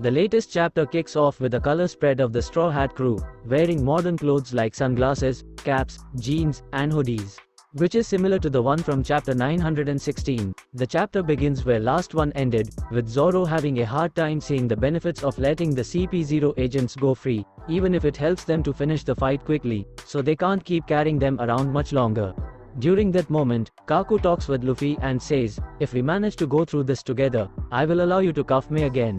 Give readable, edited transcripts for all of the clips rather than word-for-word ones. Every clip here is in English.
The latest chapter kicks off with a color spread of the Straw Hat crew, wearing modern clothes like sunglasses, caps, jeans, and hoodies, which is similar to the one from chapter 916. The chapter begins where last one ended, with Zoro having a hard time seeing the benefits of letting the CP0 agents go free, even if it helps them to finish the fight quickly, so they can't keep carrying them around much longer. During that moment, Kaku talks with Luffy and says, "If we manage to go through this together, I will allow you to cuff me again."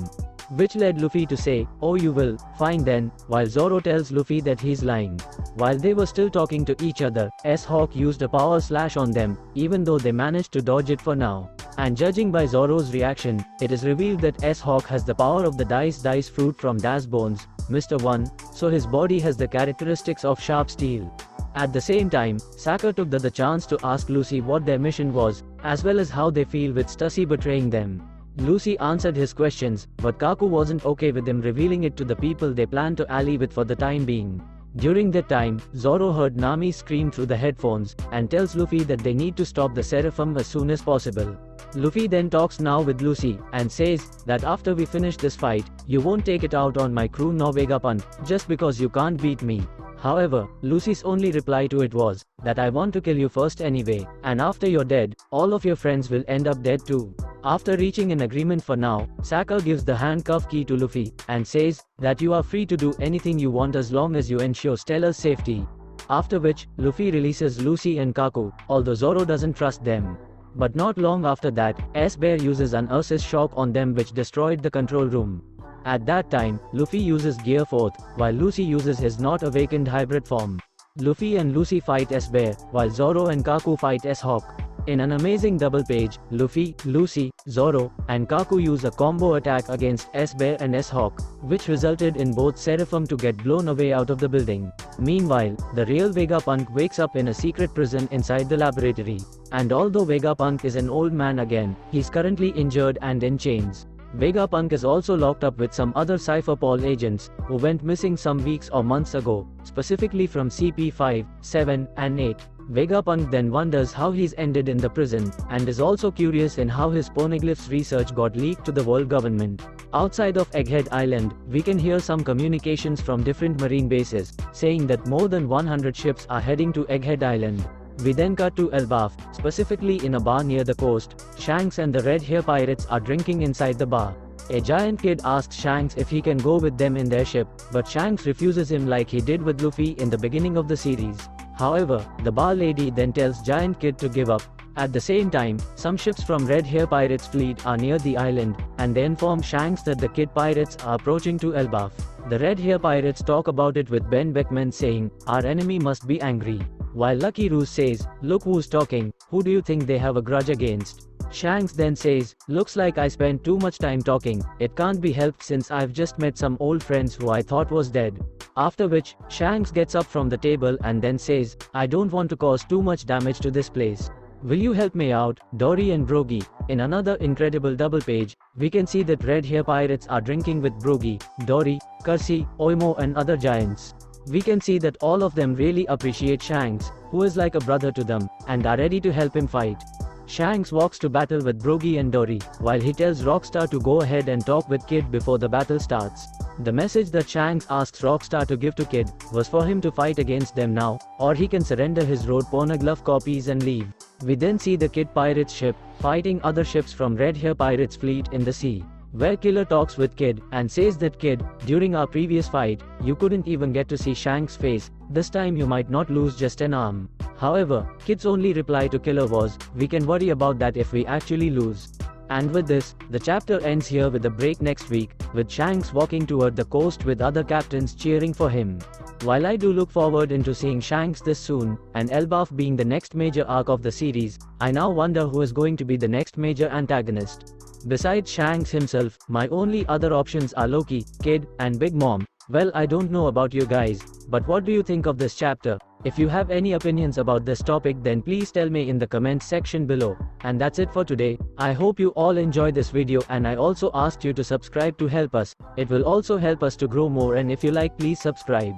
Which led Luffy to say, "Oh, you will, fine then," while Zoro tells Luffy that he's lying. While they were still talking to each other, 𝚲𝚅 used a power slash on them, even though they managed to dodge it for now. And judging by Zoro's reaction, it is revealed that 𝚲𝚅 has the power of the 𝙲𝚘𝚙𝚎 fruit from Das Bones, Mr. 1, so his body has the characteristics of sharp steel. At the same time, Sokka took the chance to ask Lucy what their mission was, as well as how they feel with Stussy betraying them. Lucy answered his questions, but Kaku wasn't okay with him revealing it to the people they planned to ally with for the time being. During that time, Zoro heard Nami scream through the headphones, and tells Luffy that they need to stop the Seraphim as soon as possible. Luffy then talks now with Lucy, and says that after we finish this fight, you won't take it out on my crew nor Vegapunk, just because you can't beat me. However, Lucy's only reply to it was, that I want to kill you first anyway, and after you're dead, all of your friends will end up dead too. After reaching an agreement for now, Sokka gives the handcuff key to Luffy, and says that you are free to do anything you want as long as you ensure Stella's safety. After which, Luffy releases Lucy and Kaku, although Zoro doesn't trust them. But not long after that, 𝚬𝚘𝚎 uses an Ursus shock on them which destroyed the control room. At that time, Luffy uses Gear 4th, while Lucy uses his not awakened hybrid form. Luffy and Lucy fight 𝚬𝚬𝚎, while Zoro and Kaku fight 𝚲𝚅. In an amazing double page, Luffy, Lucy, Zoro, and Kaku use a combo attack against 𝚬𝚬𝚎 and 𝚲𝚅, which resulted in both Seraphim to get blown away out of the building. Meanwhile, the real Vegapunk wakes up in a secret prison inside the laboratory. And although Vegapunk is an old man again, he's currently injured and in chains. Vegapunk is also locked up with some other Cypher Paul agents, who went missing some weeks or months ago, specifically from CP5, 7, and 8. Vegapunk then wonders how he's ended in the prison, and is also curious in how his poneglyphs research got leaked to the world government. Outside of Egghead Island, we can hear some communications from different marine bases, saying that more than 100 ships are heading to Egghead Island. We then cut to Elbaf, specifically in a bar near the coast. Shanks and the Red Hair Pirates are drinking inside the bar. A giant kid asks Shanks if he can go with them in their ship, but Shanks refuses him like he did with Luffy in the beginning of the series. However, the bar lady then tells Giant Kid to give up. At the same time, some ships from Red Hair Pirates fleet are near the island, and they inform Shanks that the Kid Pirates are approaching to Elbaf. The Red Hair Pirates talk about it with Ben Beckman saying, "Our enemy must be angry." While Lucky Roos says, "Look who's talking, who do you think they have a grudge against?" Shanks then says, "Looks like I spent too much time talking, it can't be helped since I've just met some old friends who I thought was dead." After which, Shanks gets up from the table and then says, "I don't want to cause too much damage to this place. Will you help me out, Dory and Brogy?" In another incredible double page, we can see that Red Hair Pirates are drinking with Brogy, Dory, Kersey, Oimo and other giants. We can see that all of them really appreciate Shanks, who is like a brother to them, and are ready to help him fight. Shanks walks to battle with Brogy and Dory, while he tells Rockstar to go ahead and talk with Kid before the battle starts. The message that Shanks asks Rockstar to give to Kid was for him to fight against them now, or he can surrender his road poneglyph copies and leave. We then see the Kid Pirates ship fighting other ships from Red Hair Pirates fleet in the sea, where Killer talks with Kid and says that, "Kid, during our previous fight, you couldn't even get to see Shanks' face, this time you might not lose just an arm." However, Kid's only reply to Killer was, "We can worry about that if we actually lose." And with this, the chapter ends here with a break next week, with Shanks walking toward the coast with other captains cheering for him. While I do look forward into seeing Shanks this soon, and Elbaf being the next major arc of the series, I now wonder who is going to be the next major antagonist. Besides Shanks himself, my only other options are Loki, Kid, and Big Mom. Well, I don't know about you guys, but what do you think of this chapter? If you have any opinions about this topic, then please tell me in the comments section below. And that's it for today. I hope you all enjoyed this video, and I also asked you to subscribe to help us. It will also help us to grow more, and if you like, please subscribe.